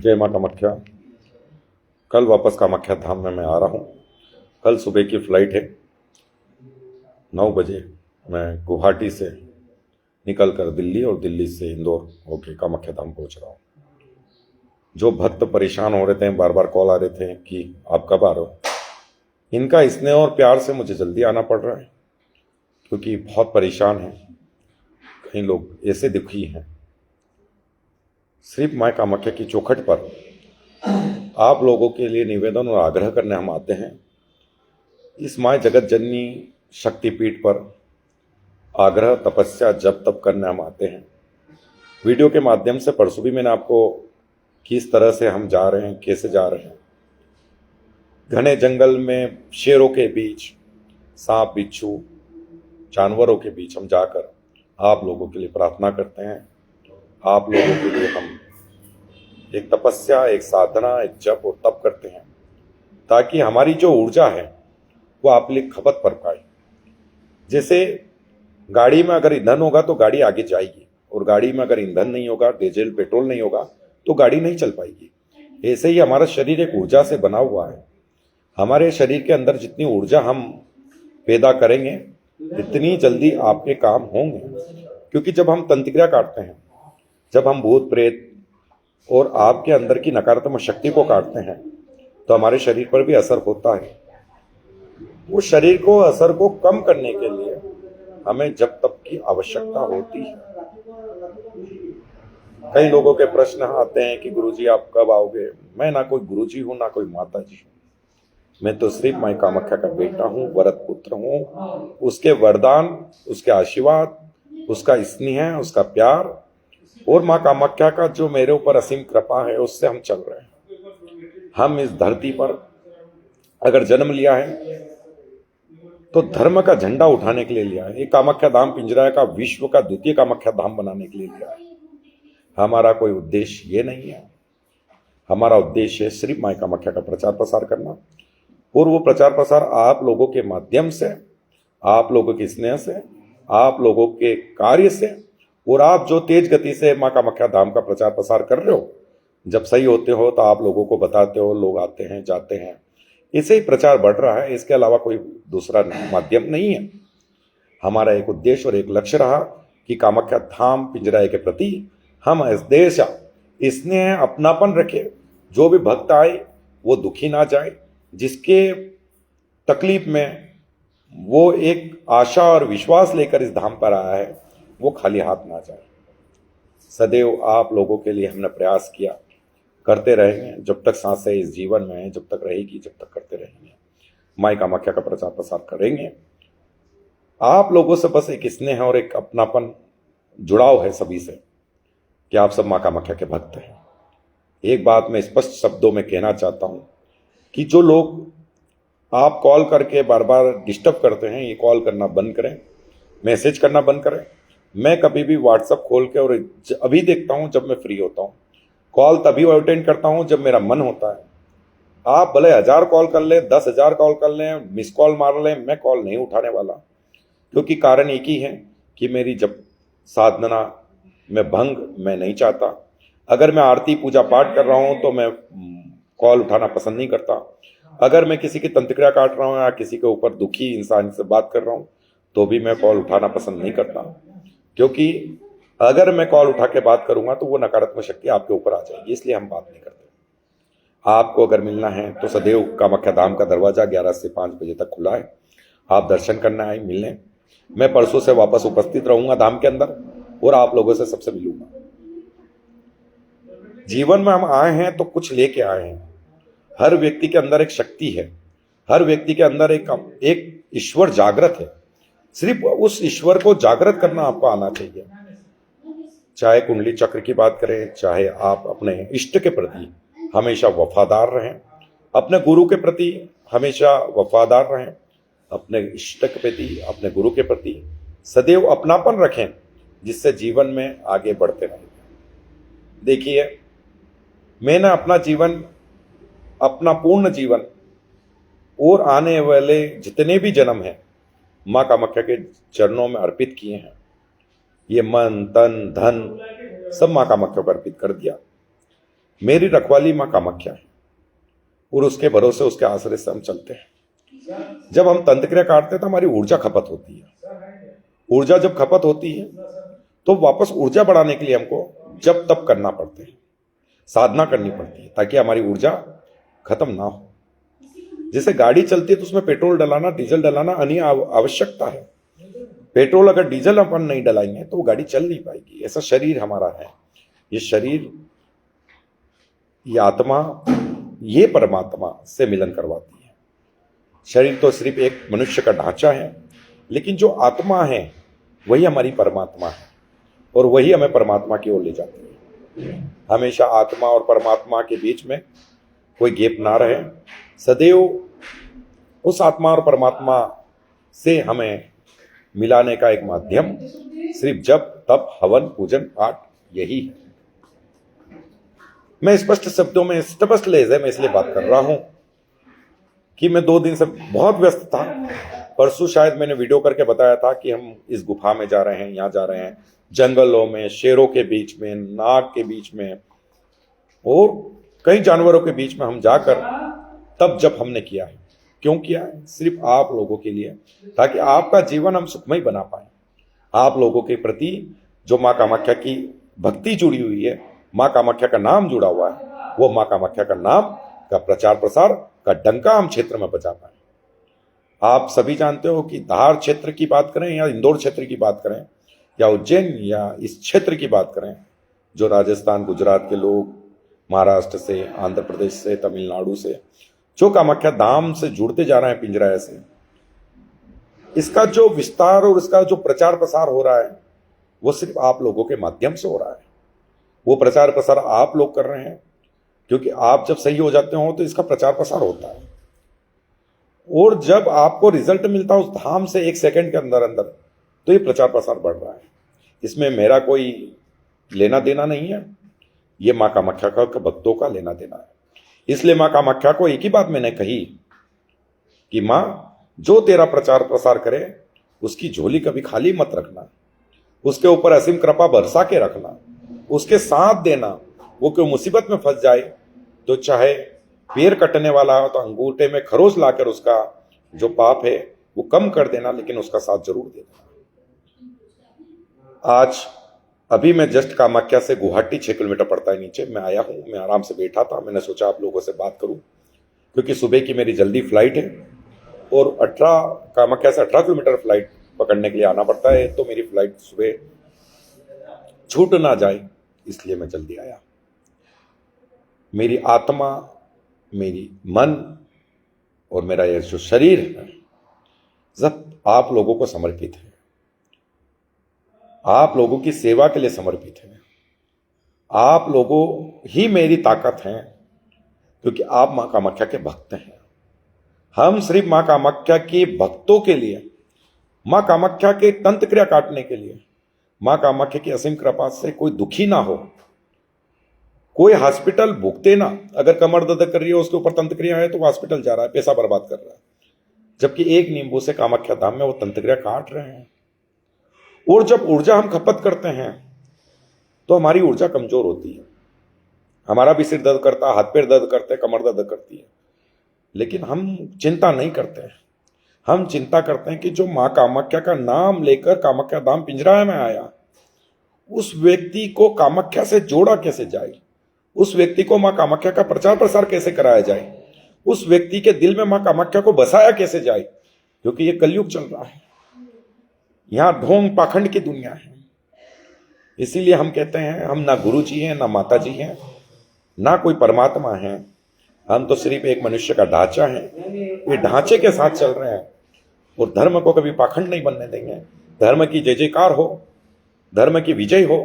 जय माँ कामाख्या। कल वापस कामाख्या धाम में मैं आ रहा हूँ। कल सुबह की फ़्लाइट है 9 बजे। मैं गुवाहाटी से निकल कर दिल्ली और दिल्ली से इंदौर होके कामाख्या धाम पहुँच रहा हूँ। जो भक्त परेशान हो रहे थे, बार बार कॉल आ रहे थे कि आप कब आ रहे हो, इनका स्नेह और प्यार से मुझे जल्दी आना पड़ रहा है, क्योंकि बहुत परेशान हैं। कई लोग ऐसे दुखी हैं। सिर्फ माँ कामाख्या की चौखट पर आप लोगों के लिए निवेदन और आग्रह करने हम आते हैं। इस माँ जगत जननी शक्तिपीठ पर आग्रह, तपस्या, जप तप करने हम आते हैं। वीडियो के माध्यम से परसों भी मैंने आपको किस तरह से हम जा रहे हैं, कैसे जा रहे हैं, घने जंगल में शेरों के बीच, सांप बिच्छू जानवरों के बीच हम जाकर आप लोगों के लिए प्रार्थना करते हैं। आप लोगों के लिए हम एक तपस्या, एक साधना, एक जप और तप करते हैं, ताकि हमारी जो ऊर्जा है वो आप लिए खपत कर पाए। जैसे गाड़ी में अगर ईंधन होगा तो गाड़ी आगे जाएगी, और गाड़ी में अगर ईंधन नहीं होगा, डीजल पेट्रोल नहीं होगा, तो गाड़ी नहीं चल पाएगी। ऐसे ही हमारा शरीर एक ऊर्जा से बना हुआ है। हमारे शरीर के अंदर जितनी ऊर्जा हम पैदा करेंगे, इतनी जल्दी आपके काम होंगे। क्योंकि जब हम तंत्रिक्रिया काटते हैं, जब हम भूत प्रेत और आपके अंदर की नकारात्मक शक्ति को काटते हैं, तो हमारे शरीर पर भी असर होता है। उस शरीर को असर को कम करने के लिए हमें जब तप की आवश्यकता होती है। कई लोगों के प्रश्न आते हैं कि गुरुजी आप कब आओगे। मैं ना कोई गुरुजी हूं, ना कोई माता जी हूं। मैं तो सिर्फ माँ कामाख्या का बेटा हूं, वरद पुत्र हूं। उसके वरदान, उसके आशीर्वाद, उसका स्नेह, उसका प्यार और माँ कामाख्या का जो मेरे ऊपर असीम कृपा है, उससे हम चल रहे हैं। हम इस धरती पर अगर जन्म लिया है तो धर्म का झंडा उठाने के लिए लिया है। ये कामाख्या धाम पिंजरा का विश्व का द्वितीय कामाख्या धाम बनाने के लिए लिया है। हमारा कोई उद्देश्य ये नहीं है। हमारा उद्देश्य है सिर्फ माँ कामाख्या का प्रचार प्रसार करना, और वो प्रचार प्रसार आप लोगों के माध्यम से, आप लोगों के स्नेह से, आप लोगों के कार्य से, और आप जो तेज गति से माँ कामाख्या धाम का प्रचार प्रसार कर रहे हो, जब सही होते हो तो आप लोगों को बताते हो, लोग आते हैं, जाते हैं। इससे ही प्रचार बढ़ रहा है। इसके अलावा कोई दूसरा माध्यम नहीं है। हमारा एक उद्देश्य और एक लक्ष्य रहा कि कामाख्या धाम पिंजराए के प्रति हम इस देश स्नेह, अपनापन रखे। जो भी भक्त आए वो दुखी ना जाए। जिसके तकलीफ में वो एक आशा और विश्वास लेकर इस धाम पर आया है, वो खाली हाथ ना जाए। सदैव आप लोगों के लिए हमने प्रयास किया, करते रहेंगे। जब तक सांसें इस जीवन में है, जब तक रहेगी, जब तक करते रहेंगे। माँ कामाख्या का प्रचार प्रसार करेंगे। आप लोगों से बस एक स्नेह और एक अपनापन, जुड़ाव है सभी से, कि आप सब माँ कामाख्या के भक्त हैं। एक बात मैं स्पष्ट शब्दों में कहना चाहता हूं कि जो लोग आप कॉल करके बार बार डिस्टर्ब करते हैं, ये कॉल करना बंद करें, मैसेज करना बंद करें। मैं कभी भी व्हाट्सएप खोल के और अभी देखता हूं जब मैं फ्री होता हूं। कॉल तभी अटेंड करता हूं जब मेरा मन होता है। आप भले 1000 कॉल कर लें, 10,000 कॉल कर लें, मिस कॉल मार लें, मैं कॉल नहीं उठाने वाला। क्योंकि कारण एक ही है कि मेरी जब साधना में भंग मैं नहीं चाहता। अगर मैं आरती पूजा पाठ कर रहा हूं तो मैं कॉल उठाना पसंद नहीं करता। अगर मैं किसी की तंत्रिक्रिया काट रहा हूं या किसी के ऊपर दुखी इंसान से बात कर रहा हूं तो भी मैं कॉल उठाना पसंद नहीं करता। क्योंकि अगर मैं कॉल उठा के बात करूंगा तो वो नकारात्मक शक्ति आपके ऊपर आ जाएगी, इसलिए हम बात नहीं करते। आपको अगर मिलना है तो सदैव कामाख्या धाम का दरवाजा 11 से 5 बजे तक खुला है। आप दर्शन करना है, मिलने। मैं परसों से वापस उपस्थित रहूंगा धाम के अंदर और आप लोगों से सबसे मिलूंगा। जीवन में हम आए हैं तो कुछ लेके आए हैं। हर व्यक्ति के अंदर एक शक्ति है, हर व्यक्ति के अंदर एक ईश्वर जागृत है। सिर्फ उस ईश्वर को जागृत करना आपको आना चाहिए। चाहे कुंडली चक्र की बात करें, चाहे आप अपने इष्ट के प्रति हमेशा वफादार रहें, अपने गुरु के प्रति हमेशा वफादार रहें, अपने इष्ट के प्रति, अपने गुरु के प्रति सदैव अपनापन रखें, जिससे जीवन में आगे बढ़ते रहें। देखिए, मैंने अपना जीवन, अपना पूर्ण जीवन और आने वाले जितने भी जन्म हैं माँ कामाख्या के चरणों में अर्पित किए हैं। ये मन, तन, धन सब माँ कामाख्या पर अर्पित कर दिया। मेरी रखवाली माँ कामाख्या है और उसके भरोसे उसके आश्रय से हम चलते हैं। जब हम तंत्र क्रिया काटते हैं तो हमारी ऊर्जा खपत होती है। ऊर्जा जब खपत होती है तो वापस ऊर्जा बढ़ाने के लिए हमको जब तब करना पड़ता है, साधना करनी पड़ती है ताकि हमारी ऊर्जा खत्म ना हो। जैसे गाड़ी चलती है तो उसमें पेट्रोल डलाना, डीजल डलाना आवश्यकता है। पेट्रोल अगर डीजल अपन नहीं डलाएंगे तो वो गाड़ी चल नहीं पाएगी। ऐसा शरीर हमारा है। ये शरीर, ये आत्मा, ये परमात्मा से मिलन करवाती है। शरीर तो सिर्फ एक मनुष्य का ढांचा है, लेकिन जो आत्मा है वही हमारी परमात्मा है और वही हमें परमात्मा की ओर ले जाती है। हमेशा आत्मा और परमात्मा के बीच में कोई गैप ना रहे। सदैव उस आत्मा और परमात्मा से हमें मिलाने का एक माध्यम सिर्फ जप, तप, हवन, पूजन, पाठ यही है। मैं स्पष्ट शब्दों में, स्पष्ट लहजे में इसलिए बात कर रहा हूं कि मैं 2 दिन से बहुत व्यस्त था। परसों शायद मैंने वीडियो करके बताया था कि हम इस गुफा में जा रहे हैं, यहां जा रहे हैं, जंगलों में, शेरों के बीच में, नाग के बीच में और कई जानवरों के बीच में हम जाकर तब जब हमने किया है। क्यों किया है? सिर्फ आप लोगों के लिए, ताकि आपका जीवन हम सुखमय बना पाए। आप लोगों के प्रति जो माँ कामाख्या की भक्ति जुड़ी हुई है, माँ कामाख्या का नाम जुड़ा हुआ है, वो माँ कामाख्या का नाम का प्रचार प्रसार का डंका हम क्षेत्र में बजा पाए। आप सभी जानते हो कि धार क्षेत्र की बात करें या इंदौर क्षेत्र की बात करें या उज्जैन या इस क्षेत्र की बात करें, जो राजस्थान, गुजरात के लोग, महाराष्ट्र से, आंध्र प्रदेश से, तमिलनाडु से जो कामाख्या धाम से जुड़ते जा रहे हैं पिंजरा से, इसका जो विस्तार और इसका जो प्रचार प्रसार हो रहा है वो सिर्फ आप लोगों के माध्यम से हो रहा है। वो प्रचार प्रसार आप लोग कर रहे हैं, क्योंकि आप जब सही हो जाते हो तो इसका प्रचार प्रसार होता है। और जब आपको रिजल्ट मिलता है उस धाम से 1 सेकंड के अंदर अंदर, तो ये प्रचार प्रसार बढ़ रहा है। इसमें मेरा कोई लेना देना नहीं है, ये माँ कामाख्या का भक्तों का लेना देना है। इसलिए माँ कामाख्या को एक ही बात मैंने कही कि माँ, जो तेरा प्रचार प्रसार करे उसकी झोली कभी खाली मत रखना, उसके ऊपर असीम कृपा बरसा के रखना, उसके साथ देना। वो कोई मुसीबत में फंस जाए तो चाहे पैर कटने वाला हो तो अंगूठे में खरोच लाकर उसका जो पाप है वो कम कर देना, लेकिन उसका साथ जरूर दे देना। आज अभी मैं जस्ट कामाख्या से गुवाहाटी 6 किलोमीटर पड़ता है नीचे, मैं आया हूँ। मैं आराम से बैठा था, मैंने सोचा आप लोगों से बात करूं, क्योंकि सुबह की मेरी जल्दी फ्लाइट है और 18 कामाख्या से 18 किलोमीटर फ्लाइट पकड़ने के लिए आना पड़ता है। तो मेरी फ्लाइट सुबह छूट ना जाए इसलिए मैं जल्दी आया। मेरी आत्मा, मेरी मन और मेरा यह जो शरीर है सब आप लोगों को समर्पित है, आप लोगों की सेवा के लिए समर्पित है। आप लोगों ही मेरी ताकत है, क्योंकि आप माँ कामाख्या के भक्त हैं। हम सिर्फ माँ कामाख्या के भक्तों के लिए, माँ कामाख्या के तंत्र क्रिया काटने के लिए, माँ कामाख्या की असीम कृपा से कोई दुखी ना हो, कोई हॉस्पिटल भुगते ना। अगर कमर दर्द कर रही है उसके ऊपर तंत्र क्रिया है तो वो हॉस्पिटल जा रहा है, पैसा बर्बाद कर रहा है, जबकि एक नींबू से कामाख्या धाम में वो तंत्र क्रिया काट रहे हैं। और जब ऊर्जा हम खपत करते हैं तो हमारी ऊर्जा कमजोर होती है। हमारा भी सिर दर्द करता है, हाथ पैर दर्द करते हैं, कमर दर्द करती है, लेकिन हम चिंता नहीं करते हैं। हम चिंता करते हैं कि जो माँ कामाख्या का नाम लेकर कामाख्या धाम पिंजरा में आया, उस व्यक्ति को कामाख्या से जोड़ा कैसे जाए, उस व्यक्ति को माँ कामाख्या का प्रचार प्रसार कैसे कराया जाए, उस व्यक्ति के दिल में माँ कामाख्या को बसाया कैसे जाए, क्योंकि ये कलयुग चल रहा है। यहां ढोंग पाखंड की दुनिया है। इसीलिए हम कहते हैं हम ना गुरु जी हैं, ना माता जी हैं, ना कोई परमात्मा है। हम तो सिर्फ एक मनुष्य का ढांचा है। ये ढांचे के साथ चल रहे हैं और धर्म को कभी पाखंड नहीं बनने देंगे। धर्म की जय जयकार हो, धर्म की विजय हो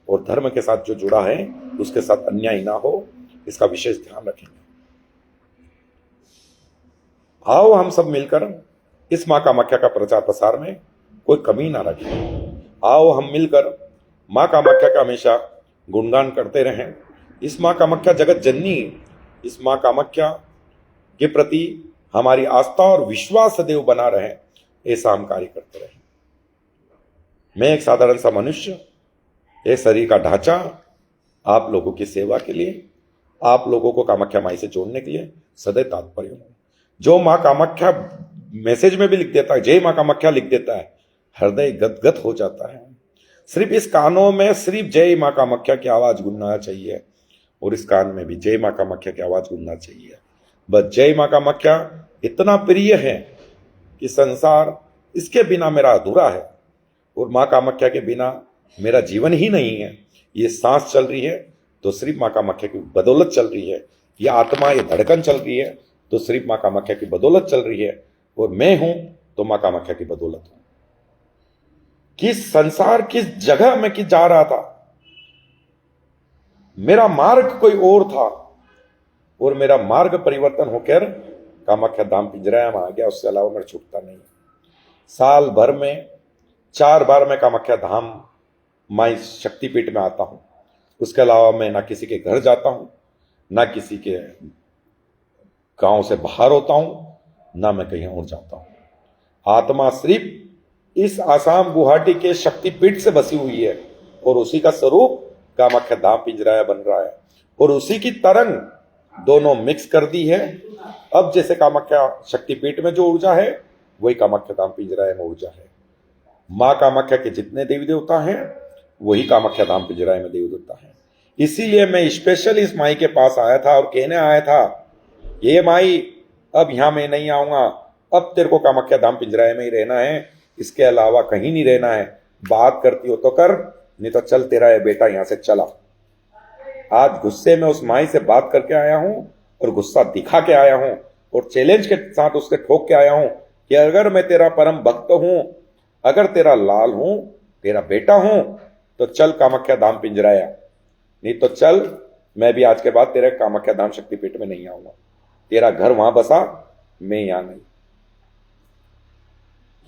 और धर्म के साथ जो जुड़ा है उसके साथ अन्याय ना हो, इसका विशेष ध्यान रखेंगे। आओ हम सब मिलकर इस माँ कामाख्या का प्रचार प्रसार में कोई कमी ना रखें। आओ हम मिलकर माँ कामाख्या का हमेशा गुणगान करते रहें। इस माँ कामाख्या जगत जननी, इस माँ कामाख्या के प्रति हमारी आस्था और विश्वास सदैव बना रहे, ऐसा हम कार्य करते रहें। मैं एक साधारण सा मनुष्य, एक शरीर का ढांचा, आप लोगों की सेवा के लिए आप लोगों को कामाख्या माई से जोड़ने के लिए सदैव तात्पर्य हूं। जो मां कामाख्या मैसेज में भी लिख देता है, जय मां कामाख्या लिख देता है, हृदय गदगद हो जाता है। सिर्फ इस कानों में सिर्फ जय मां कामाख्या की आवाज गूंजना चाहिए और इस कान में भी जय मां कामाख्या की आवाज गूंजना चाहिए। बस जय मां कामाख्या इतना प्रिय है कि संसार इसके बिना मेरा अधूरा है और मां कामाख्या के बिना मेरा जीवन ही नहीं है। ये सांस चल रही है तो सिर्फ मां कामाख्या की बदौलत चल रही है, ये आत्मा ये धड़कन चल रही है तो सिर्फ मां कामाख्या की बदौलत चल रही है, और मैं हूं तो मां कामाख्या की बदौलत हूं। किस संसार किस जगह में कि जा रहा था, मेरा मार्ग कोई और था और मेरा मार्ग परिवर्तन होकर कामाख्या धाम पिंजरा में आ गया, उससे अलावा मैं छूटता नहीं। साल भर में 4 बार मैं कामाख्या धाम माई शक्तिपीठ में आता हूं, उसके अलावा मैं ना किसी के घर जाता हूं, ना किसी के गांव से बाहर होता हूं, ना मैं कहीं और जाता हूं। आत्मा सिर्फ इस आसाम गुवाहाटी के शक्तिपीठ से बसी हुई है और उसी का स्वरूप कामाख्या धाम पिंजराया बन रहा है और उसी की तरंग दोनों मिक्स कर दी है। अब जैसे कामाख्या शक्तिपीठ में जो ऊर्जा है वही कामाख्या धाम पिंजराया में ऊर्जा है। मां कामाख्या के जितने देवी देवता हैं वही कामाख्या धाम पिंजराया में देवी देवता है। इसीलिए मैं स्पेशल इस माई के पास आया था और कहने आया था, ये माई अब यहां मैं नहीं आऊंगा, अब तेरे को कामाख्या धाम पिंजराया में ही रहना है, इसके अलावा कहीं नहीं रहना है। बात करती हो तो कर, नहीं तो चल तेरा ये बेटा यहां से चला। आज गुस्से में उस माई से बात करके आया हूं और गुस्सा दिखा के आया हूं और चैलेंज के साथ उसके ठोक के आया हूं कि अगर मैं तेरा परम भक्त हूं, अगर तेरा लाल हूं, तेरा बेटा हूं, तो चल कामाख्या धाम पिंजराया, नहीं तो चल मैं भी आज के बाद तेरे कामाख्या धाम शक्तिपीठ में नहीं आऊंगा। तेरा घर वहां बसा, मैं यहां नहीं।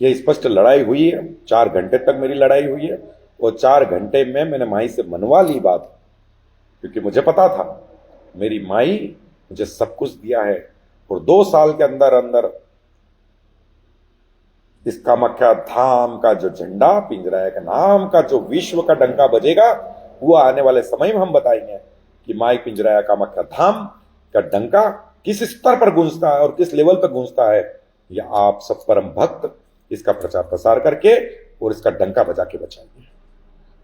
यह स्पष्ट लड़ाई हुई है, 4 घंटे तक मेरी लड़ाई हुई है और 4 घंटे में मैंने माई से मनवा ली बात, क्योंकि मुझे पता था मेरी माई मुझे सब कुछ दिया है और 2 साल के अंदर अंदर इस कामाख्या धाम का जो झंडा, पिंजराया के नाम का जो विश्व का डंका बजेगा, वो आने वाले समय में हम बताएंगे कि माई पिंजराया कामाख्या धाम का डंका किस स्तर पर गूंजता है और किस लेवल पर गूंजता है। या आप सब परम भक्त इसका प्रचार प्रसार करके और इसका डंका बजा के बचाइए।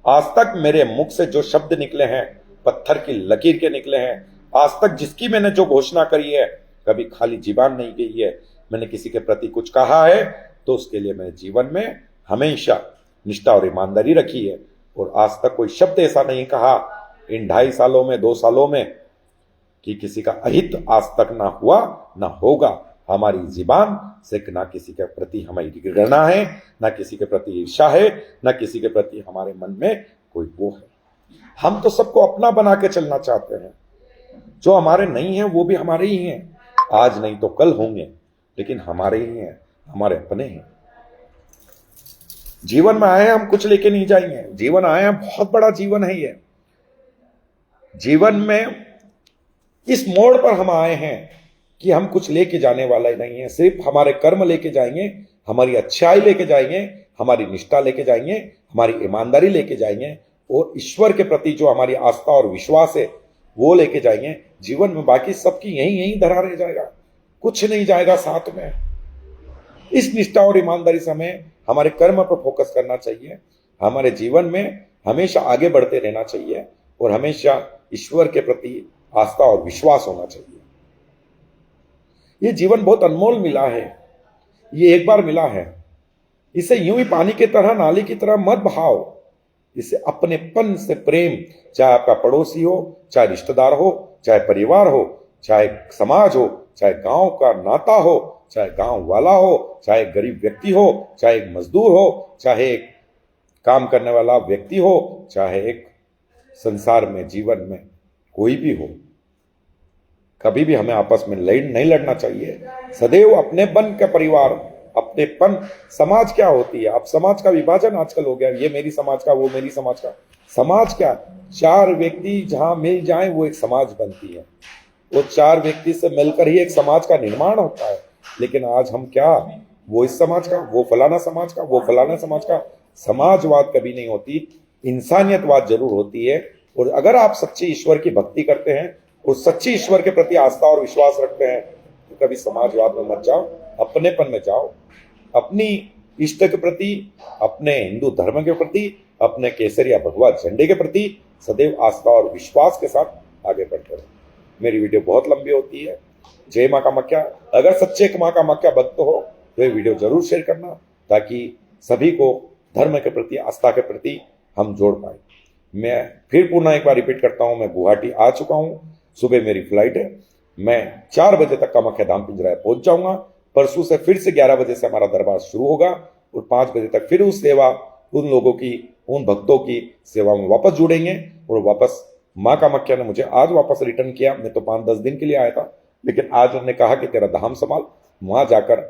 आज तक मेरे मुख से जो शब्द निकले हैं पत्थर की लकीर के निकले हैं। आज तक जिसकी मैंने जो घोषणा करी है कभी खाली जीवान नहीं गई है। मैंने किसी के प्रति कुछ कहा है तो उसके लिए मैंने जीवन में हमेशा निष्ठा और ईमानदारी रखी है और आज तक कोई शब्द ऐसा नहीं कहा इन 2.5 सालों में 2 सालों में कि किसी का अहित आज तक ना हुआ ना होगा। हमारी जीबान से ना किसी के प्रति हमारी घृणा है, ना किसी के प्रति ईर्ष्या है, ना किसी के प्रति हमारे मन में कोई वो है। हम तो सबको अपना बना के चलना चाहते हैं। जो हमारे नहीं है वो भी हमारे ही हैं, आज नहीं तो कल होंगे, लेकिन हमारे ही हैं, हमारे अपने हैं। जीवन में आए हम कुछ लेके नहीं जाएंगे। जीवन आए हम, बहुत बड़ा जीवन है ये। जीवन में इस मोड़ पर हम आए हैं कि हम कुछ लेके जाने वाला ही नहीं है। सिर्फ हमारे कर्म लेके जाएंगे, हमारी अच्छाई लेके जाएंगे, हमारी निष्ठा लेके जाएंगे, हमारी ईमानदारी लेके जाएंगे और ईश्वर के प्रति जो हमारी आस्था और विश्वास है वो लेके जाएंगे। जीवन में बाकी सबकी यही धरा रह जाएगा, कुछ नहीं जाएगा साथ में। इस निष्ठा और ईमानदारी से हमें हमारे कर्म पर फोकस करना चाहिए। हमारे जीवन में हमेशा आगे बढ़ते रहना चाहिए और हमेशा ईश्वर के प्रति आस्था और विश्वास होना चाहिए। ये जीवन बहुत अनमोल मिला है, ये एक बार मिला है। इसे यूं ही पानी की तरह, नाली की तरह मत बहाओ। इसे अपनेपन से प्रेम, चाहे आपका पड़ोसी हो, चाहे रिश्तेदार हो, चाहे परिवार हो, चाहे समाज हो, चाहे गांव का नाता हो, चाहे गांव वाला हो, चाहे गरीब व्यक्ति हो, चाहे एक मजदूर हो, चाहे एक काम करने वाला व्यक्ति हो, चाहे एक संसार में जीवन में कोई भी हो, कभी भी हमें आपस में नहीं लड़ना चाहिए। सदैव अपनेपन का परिवार, अपनेपन। समाज क्या होती है? अब समाज का विभाजन आजकल हो गया, ये मेरी समाज का, वो मेरी समाज का। समाज क्या? 4 व्यक्ति जहां मिल जाएं वो एक समाज बनती है। वो 4 व्यक्ति से मिलकर ही एक समाज का निर्माण होता है। लेकिन आज हम क्या, वो इस समाज का, वो फलाना समाज का, वो फलाना समाज का। समाजवाद कभी नहीं होती, इंसानियतवाद जरूर होती है। और अगर आप सच्ची ईश्वर की भक्ति करते हैं और सच्ची ईश्वर के प्रति आस्था और विश्वास रखते हैं तो कभी समाजवाद में मत जाओ, अपनेपन में जाओ, अपनी इष्ट के प्रति, अपने हिंदू धर्म के प्रति, अपने केसरिया भगवा झंडे के प्रति सदैव आस्था और विश्वास के साथ आगे बढ़ते रहो। मेरी वीडियो बहुत लंबी होती है। जय मां कामाख्या। अगर सच्चे मां कामाख्या भक्त हो तो ये वीडियो जरूर शेयर करना, ताकि सभी को धर्म के प्रति, आस्था के प्रति हम जोड़ पाए। मैं फिर पुनः एक बार रिपीट करता हूं, मैं गुवाहाटी आ चुका हूं, सुबह मेरी फ्लाइट है, मैं 4 बजे तक कामाख्या धाम पिंजरा पहुंच जाऊंगा। परसों से फिर से 11 बजे से हमारा दरबार शुरू होगा और 5 बजे तक फिर उस सेवा, उन लोगों की, उन भक्तों की सेवा में वापस जुड़ेंगे। और वापस मां कामाख्या ने मुझे आज वापस रिटर्न किया। मैं तो 5-10 दिन के लिए आया था, लेकिन आज उन्होंने कहा कि तेरा धाम संभाल, वहां जाकर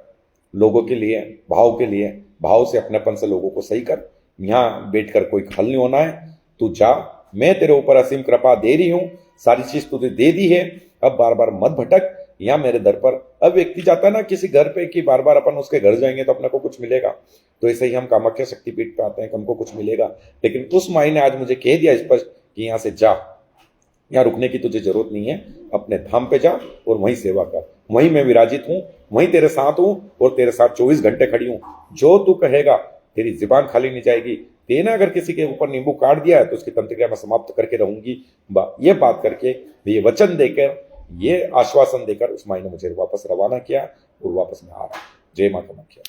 लोगों के लिए, भाव के लिए, भाव से, अपनेपन से लोगों को सही कर। यहां बैठकर कोई हल नहीं होना है, तू जा, मैं तेरे ऊपर असीम कृपा दे रही हूं, सारी चीज तुझे दे दी है, अब बार बार मत भटक। यहाँ मेरे दर पर अब व्यक्ति जाता है ना किसी घर पे कि बार बार अपन उसके घर जाएंगे तो अपने को कुछ मिलेगा, तो ऐसे ही हम कामाख्या शक्तिपीठ पे आते हैं कि हमको कुछ मिलेगा। लेकिन उस माई ने आज मुझे कह दिया स्पष्ट कि यहाँ से जा, यहाँ रुकने की तुझे जरूरत नहीं है, अपने धाम पे जा और वहीं सेवा कर, वहीं मैं विराजित हूं, वहीं तेरे साथ हूं और तेरे साथ 24 घंटे खड़ी हूं। जो तू कहेगा, तेरी जुबान खाली नहीं जाएगी। तेने अगर किसी के ऊपर नींबू काट दिया है तो उसकी तंत्रिका मैं समाप्त करके रहूंगी। ये बात करके, ये वचन देकर, ये आश्वासन देकर उस माई ने मुझे वापस रवाना किया और वापस मैं आ रहा। जय मां कामाख्या।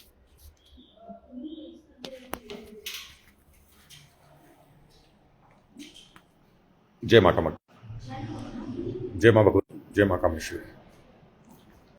जय मां कामाख्या। जय मां भगवती, जय मां कामेश्वरी।